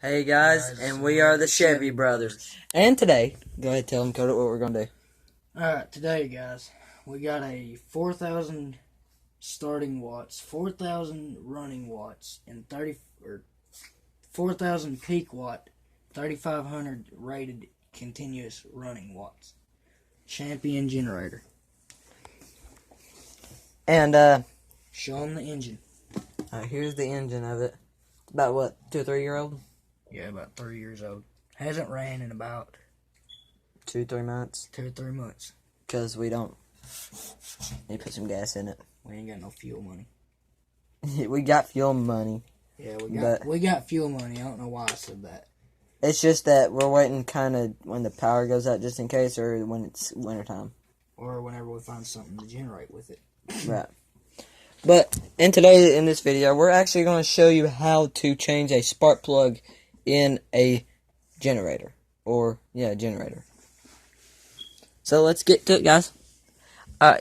Hey guys, and we are the Chevy Brothers. And today, go ahead, tell them, Cody, what we're going to do. Alright, today, guys, we got a 4,000 starting watts, 4,000 running watts, and 4,000 peak watt, 3,500 rated continuous running watts. Champion generator. And, Show them the engine. here's the engine of it. About what, 2 or 3 year old? Yeah, about 3 years old. Hasn't ran in about 2 or 3 months. 2 or 3 months. Because we don't need to put some gas in it. We ain't got no fuel money. We got fuel money. Yeah, we got fuel money. I don't know why I said that. It's just that we're waiting kind of when the power goes out just in case, or when it's wintertime. Or whenever we find something to generate with it. Right. But in this video, we're actually going to show you how to change a spark plug in a generator. Generator. So let's get to it, guys.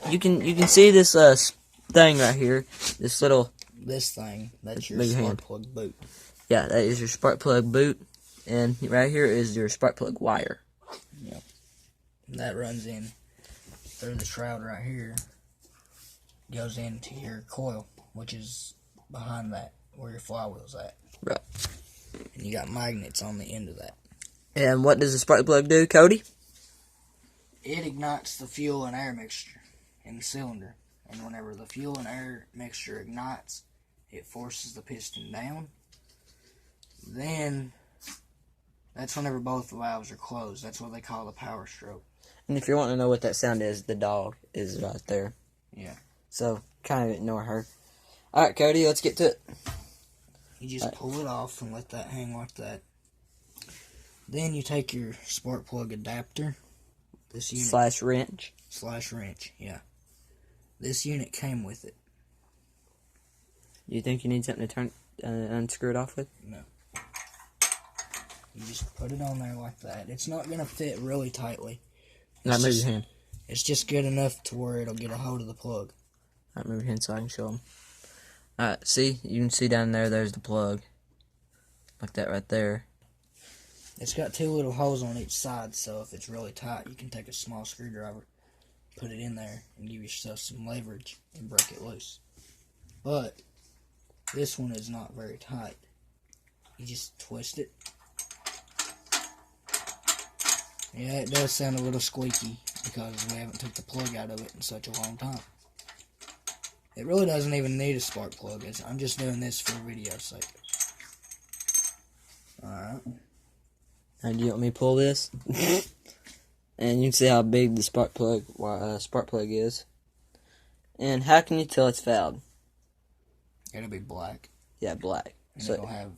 You can see this thing right here. This little... This thing, that's your big spark hand. plug boot. Yeah, that is your spark plug boot. And right here is your spark plug wire. Yep. That runs in through the shroud right here. Goes into your coil, which is behind that, where your flywheel's at. Right. And you got magnets on the end of that. And what does the spark plug do, Cody? It ignites the fuel and air mixture in the cylinder. And whenever the fuel and air mixture ignites, it forces the piston down. Then, that's whenever both valves are closed. That's what they call the power stroke. And if you want to know what that sound is, the dog is right there. Yeah. So, kind of ignore her. Alright, Cody, let's get to it. You just pull it off and let that hang like that. Then you take your spark plug adapter. This unit Slash wrench. slash wrench, yeah. This unit came with it. You think you need something to turn unscrew it off with? No. You just put it on there like that. It's not going to fit really tightly. Not move your hand. It's just good enough to where it'll get a hold of the plug. Not move your hand so I can show them. Alright, see? You can see down there, there's the plug. Like that right there. It's got 2 little holes on each side, so if it's really tight, you can take a small screwdriver, put it in there, and give yourself some leverage and break it loose. But this one is not very tight. You just twist it. Yeah, it does sound a little squeaky because we haven't took the plug out of it in such a long time. It really doesn't even need a spark plug. I'm just doing this for video's sake. Alright. Now, do you want me to pull this? And you can see how big the spark plug is. And how can you tell it's fouled? It'll be black. Yeah, black. And So it'll have...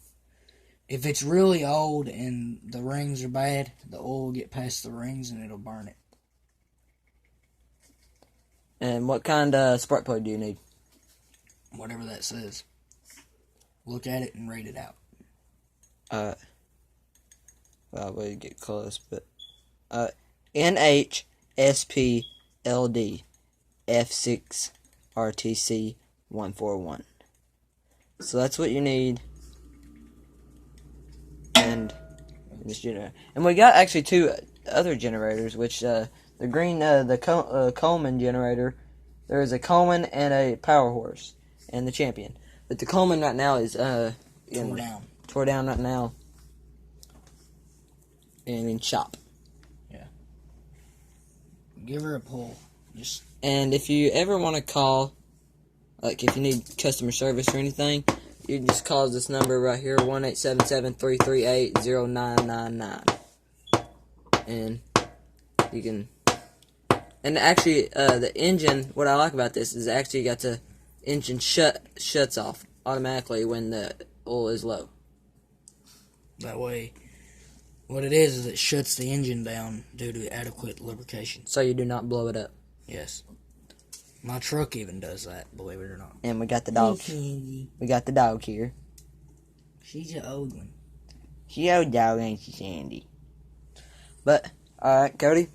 If it's really old and the rings are bad, the oil will get past the rings and it'll burn it. And what kind of spark plug do you need? Whatever that says. Look at it and read it out. Well, we get close, but NHSPLD F6 RTC 141. So that's what you need. And this generator. And we got actually 2 other generators, which the green, the Coleman generator. There is a Coleman and a Power Horse, and the Champion. But the Coleman right now is tore down right now, and in shop. Yeah. Give her a pull. And if you ever want to call, like if you need customer service or anything, you can just call this number right here, 1-877-338-0999. And you can... And actually, the engine, what I like about this is actually got the engine shuts off automatically when the oil is low. That way, what it is it shuts the engine down due to adequate lubrication. So you do not blow it up. Yes. My truck even does that, believe it or not. And we got the dog. Hey, We got the dog here. she's an old one. She old dog, ain't she, Sandy? But, alright, Cody.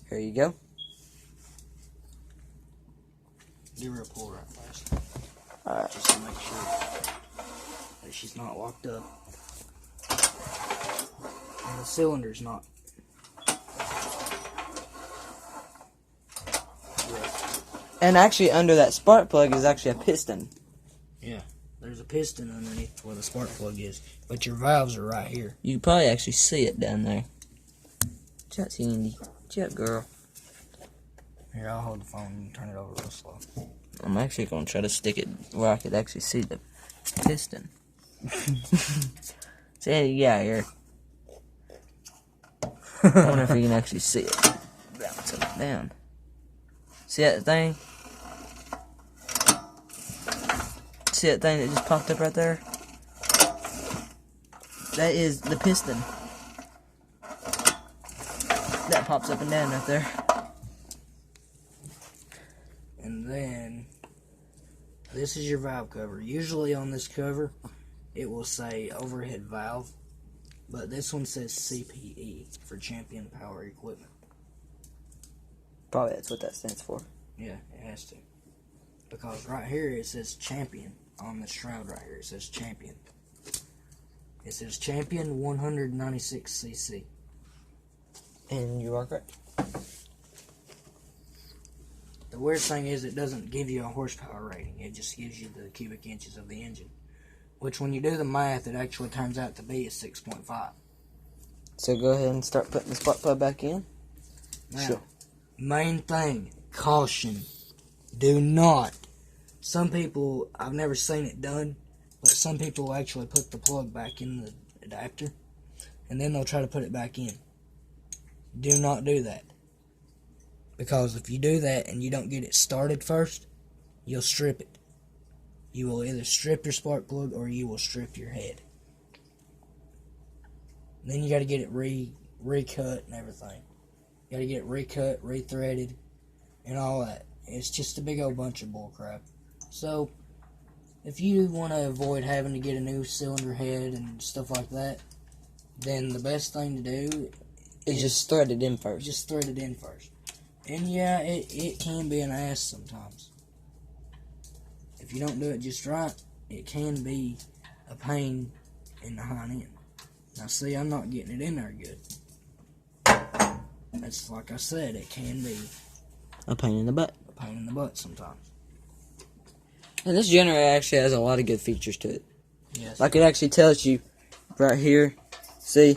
Here you go. Give her a pull right fast. Alright. Just to make sure that she's not locked up. And the cylinder's not. And actually, under that spark plug is actually a piston. Yeah, there's a piston underneath where the spark plug is, but your valves are right here. You can probably actually see it down there. Chat, Cindy. Chat, girl. Here, I'll hold the phone and turn it over real slow. I'm actually going to try to stick it where I could actually see the piston. See, yeah, here. I wonder if you can actually see it. Bounce it down. See that thing? See that thing that just popped up right there? That is the piston. That pops up and down right there. And then, this is your valve cover. Usually on this cover, it will say overhead valve, but this one says CPE for Champion Power Equipment. Probably that's what that stands for. Yeah, it has to. Because right here it says Champion. On the shroud right here it says Champion. It says Champion 196cc. And you are correct. The weird thing is it doesn't give you a horsepower rating. It just gives you the cubic inches of the engine. Which when you do the math, it actually turns out to be a 6.5. So go ahead and start putting the spark plug back in. Now, Sure. main thing, caution. Do not. Some people, I've never seen it done, but some people will actually put the plug back in the adapter, and then they'll try to put it back in. Do not do that. Because if you do that and you don't get it started first, you'll strip it. You will either strip your spark plug or you will strip your head. Then you got to get it recut and everything. You got to get it recut, rethreaded, and all that. It's just a big old bunch of bull crap. So, if you want to avoid having to get a new cylinder head and stuff like that, then the best thing to do is just thread it in first. Just thread it in first. And yeah, it can be an ass sometimes. If you don't do it just right, it can be a pain in the hind end. Now see, I'm not getting it in there good. That's like I said, it can be a pain in the butt. A pain in the butt sometimes. And this generator actually has a lot of good features to it. Yes. Like it actually tells you right here, see,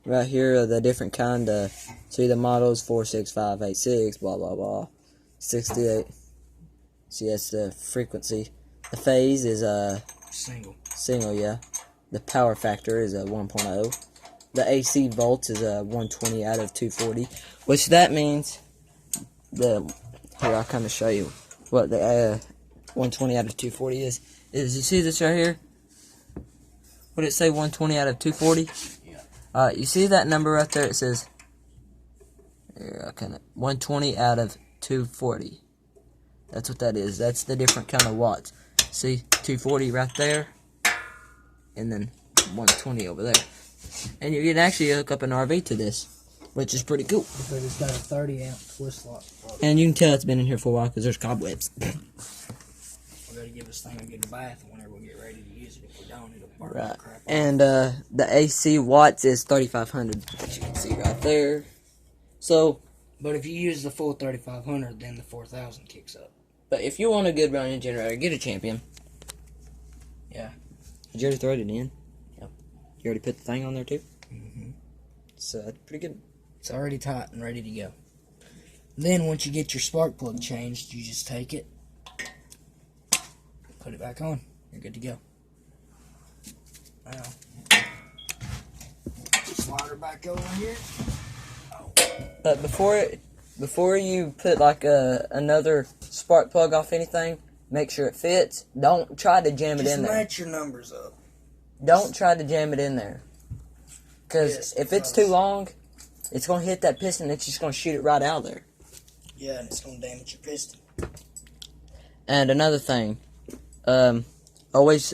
right here the different kind of, see the models 46586, blah blah blah, 68. See, that's the frequency. The phase is a single, yeah. The power factor is a 1.0. The AC volts is a 120 out of 240, which that means here I'll kind of show you what the 120 out of 240 is you see this right here? What did it say, 120 out of 240? Yeah. You see that number right there? It says here, I kind of 120 out of 240. That's what that is. That's the different kind of watts. See, 240 right there, and then 120 over there. And you can actually hook up an RV to this, which is pretty cool. Because it's got a 30-amp twist lock. And you can tell it's been in here for a while because there's cobwebs. We gotta give this thing a good bath whenever we get ready to use it. If we don't, it'll burn Right. the crap off. And the AC watts is 3,500, as you can see right there. So, but if you use the full 3,500, then the 4,000 kicks up. but if you want a good running generator, get a Champion. Yeah. Did you already throw it in? Yep. You already put the thing on there too? Mm-hmm. So that's pretty good. It's already tight and ready to go. Then once you get your spark plug changed, you just take it, put it back on. You're good to go. Now, slide her back over here. But before you put like another spark plug off anything, make sure it fits. Don't try to jam it Just in there. match your numbers up. Don't try to jam it in there. Because if it's too long, it's going to hit that piston. It's just going to shoot it right out of there. Yeah, and it's going to damage your piston. And another thing, always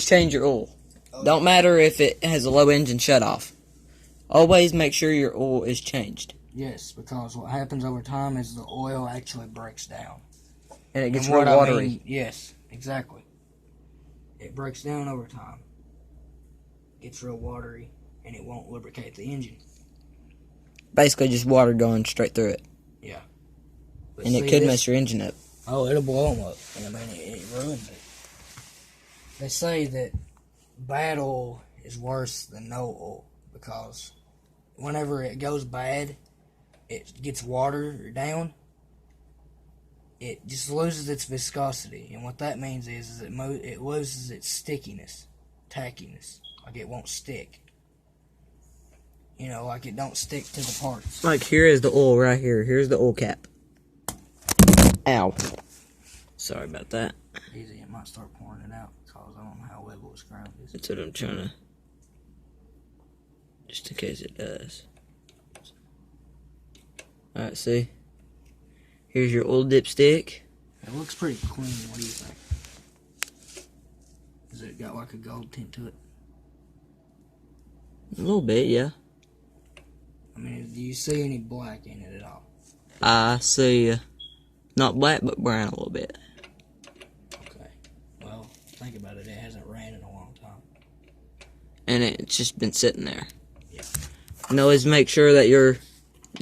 change your oil. Oh, Don't matter if it has a low engine shutoff. Always make sure your oil is changed. Yes, because what happens over time is the oil actually breaks down. And it gets And real what watery. yes, exactly. It breaks down over time. gets real watery, and it won't lubricate the engine. Basically, just water going straight through it. Yeah. But And see, it could this- mess your engine up. Oh, it'll blow them up. I mean, it ruins it. They say that bad oil is worse than no oil because whenever it goes bad, it gets watered down. It just loses its viscosity, and what that means is it loses its stickiness, tackiness. Like it won't stick. You know, like it don't stick to the parts. Like, here is the oil right here. Here's the oil cap. Ow. Sorry about that. Easy, it might start pouring it out because I don't know how level its ground is. That's what I'm trying to... Just in case it does. Alright, see? Here's your oil dipstick. It looks pretty clean. What do you think? Has it got like a gold tint to it? A little bit, yeah. I mean, do you see any black in it at all? I see, not black, but brown a little bit. Okay. Well, think about it. It hasn't ran in a long time. And it's just been sitting there. Yeah. And always make sure that your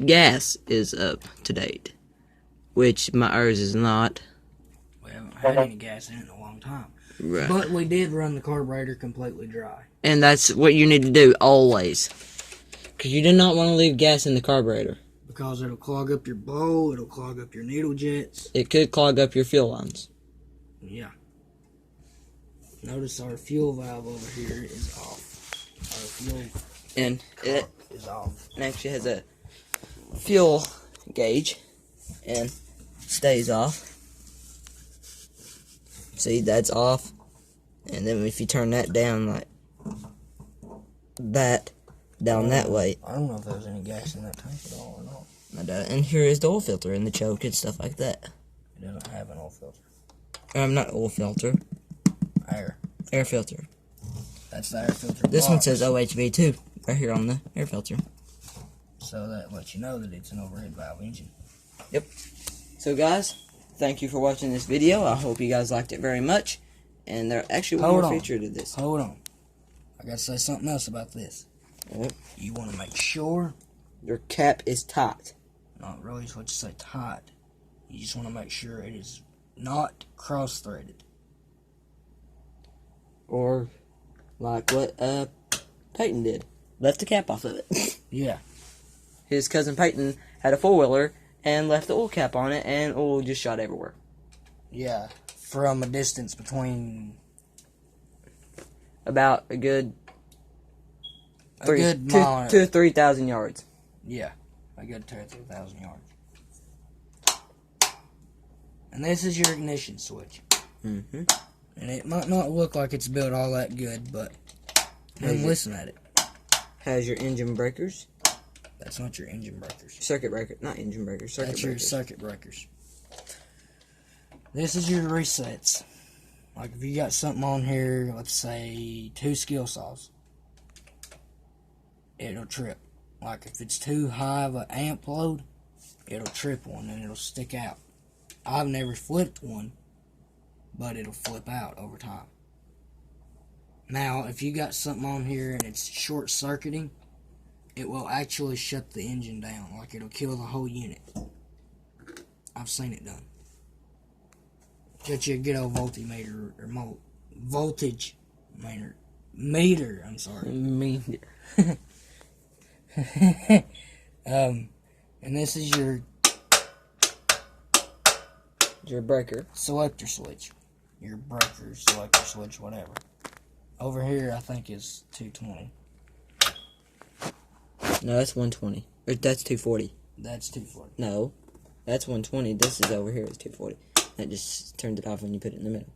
gas is up to date. Which ours is not. We haven't had any gas in it in a long time. Right. But we did run the carburetor completely dry. And that's what you need to do always. Because you do not want to leave gas in the carburetor. Because it'll clog up your bowl, it'll clog up your needle jets. It could clog up your fuel lines. Yeah. Notice our fuel valve over here is off. Our fuel And it is off. actually has a fuel gauge. And stays off. See, that's off. And then if you turn that down like that, down that way. I don't know if there's any gas in that tank at all or not. And here is the oil filter and the choke and stuff like that. It doesn't have an oil filter. Not oil filter. Air. Air filter. That's the air filter. This one box. says OHV too, right here on the air filter. So that lets you know that it's an overhead valve engine. Yep. So guys, thank you for watching this video. I hope you guys liked it very much. And there actually one Hold more on. feature to this. Hold on. I gotta say something else about this. Yep. You want to make sure, Your cap is tight. not really what you say tight. You just want to make sure it is not cross-threaded. Or like what Peyton did. Left the cap off of it. Yeah. His cousin Peyton had a four-wheeler and left the oil cap on it, and oil just shot everywhere. Yeah. From a distance between About a good a good two mile. to 3,000 yards. Yeah. A good 2,000 or 3,000 yards. And this is your ignition switch. Mm-hmm. And it might not look like it's built all that good, but then listen at it. Has your engine breakers, That's not your engine breakers. circuit breaker, not engine breakers, circuit That's your breakers. circuit breakers. This is your resets. Like if you got something on here, let's say 2 skill saws, it'll trip. Like if it's too high of an amp load, it'll trip one and it'll stick out. I've never flipped one, but it'll flip out over time. Now, if you got something on here and it's short circuiting, it will actually shut the engine down. Like it'll kill the whole unit. I've seen it done. Get you a good old voltmeter or voltage meter. I'm sorry. Me. And this is your Your breaker. selector switch. Your breaker, selector switch, whatever. Over here, I think is 220. No, that's 120. Or that's 240. That's 240. No, that's 120. This is over here is 240. That just turns it off when you put it in the middle.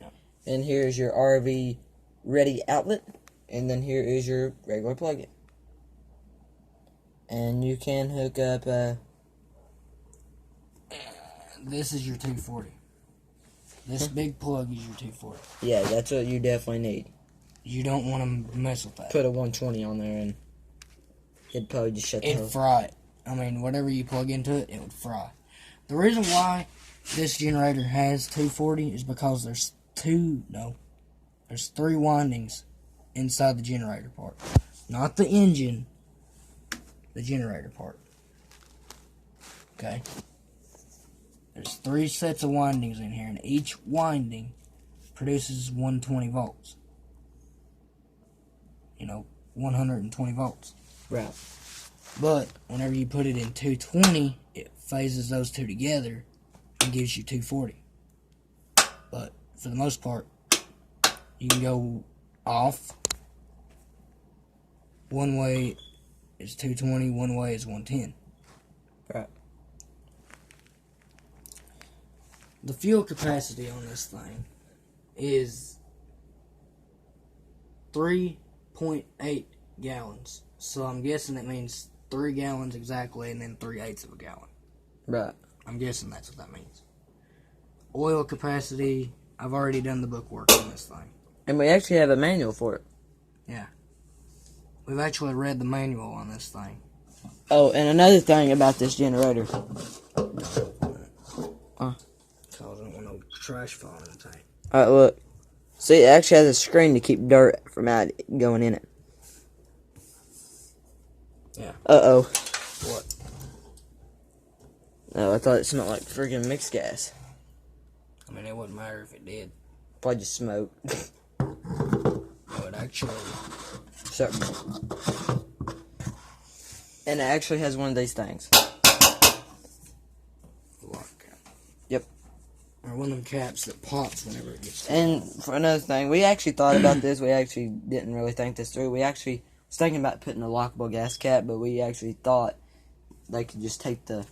Yep. And here's your RV ready outlet. And then here is your regular plug-in. And you can hook up, This is your 240. This big plug is your 240. yeah, that's what you definitely need. You don't want to mess with that. Put a 120 on there and it'd probably just shut the It'd hell. fry it. I mean, whatever you plug into it, it would fry. The reason why this generator has 240 is because there's 3 windings inside the generator part. Not the engine, the generator part. Okay? There's 3 sets of windings in here, and each winding produces 120 volts. 120 volts. Right. But whenever you put it in 220, it phases those two together and gives you 240. But for the most part, you can go off. One way is 220, one way is 110. Right. The fuel capacity on this thing is 3.8 gallons. So I'm guessing it means 3 gallons exactly and then 3/8 of a gallon. Right. I'm guessing that's what that means. Oil capacity, I've already done the bookwork on this thing. And we actually have a manual for it. Yeah. We've actually read the manual on this thing. Oh, and another thing about this generator. Cause I don't want no trash falling in the tank. Alright, look. See, it actually has a screen to keep dirt from going in it. Yeah. Uh-oh. What? No, I thought it smelled like freaking mixed gas. I mean, it wouldn't matter if it did. Probably just smoke. No, it actually... Sorry. And it actually has one of these things. Lock cap. Yep. Or one of them caps that pops whenever it gets... And for another thing, we actually thought about this. We actually didn't really think this through. We actually was thinking about putting a lockable gas cap, but we actually thought they could just take the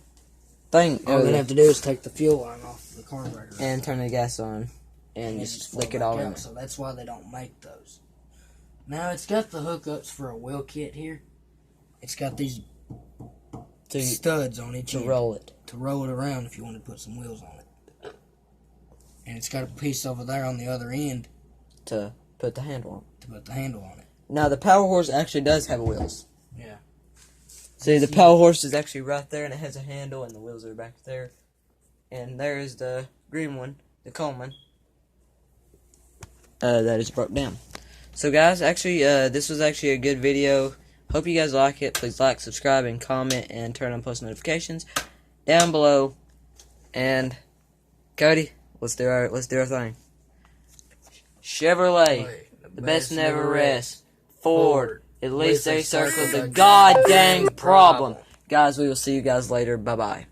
thing All they'd have to do is take the fuel line off the carburetor. and turn the gas on and it just flow lick it back all in out, there. So that's why they don't make those. Now, it's got the hookups for a wheel kit here. It's got these studs on each To end roll it. to roll it around if you want to put some wheels on it. And it's got a piece over there on the other end To put the handle on. to put the handle on it. Now, the Power Horse actually does have wheels. Yeah. See, the Power Horse is actually right there, and it has a handle, and the wheels are back there. And there is the green one, the Coleman, that is broke down. So, guys, actually, this was actually a good video. Hope you guys like it. Please like, subscribe, and comment, and turn on post notifications down below. And Cody, let's do our thing. Chevrolet, the best never rests. Ford, at least they circled the goddamn problem. Guys, we will see you guys later. Bye-bye.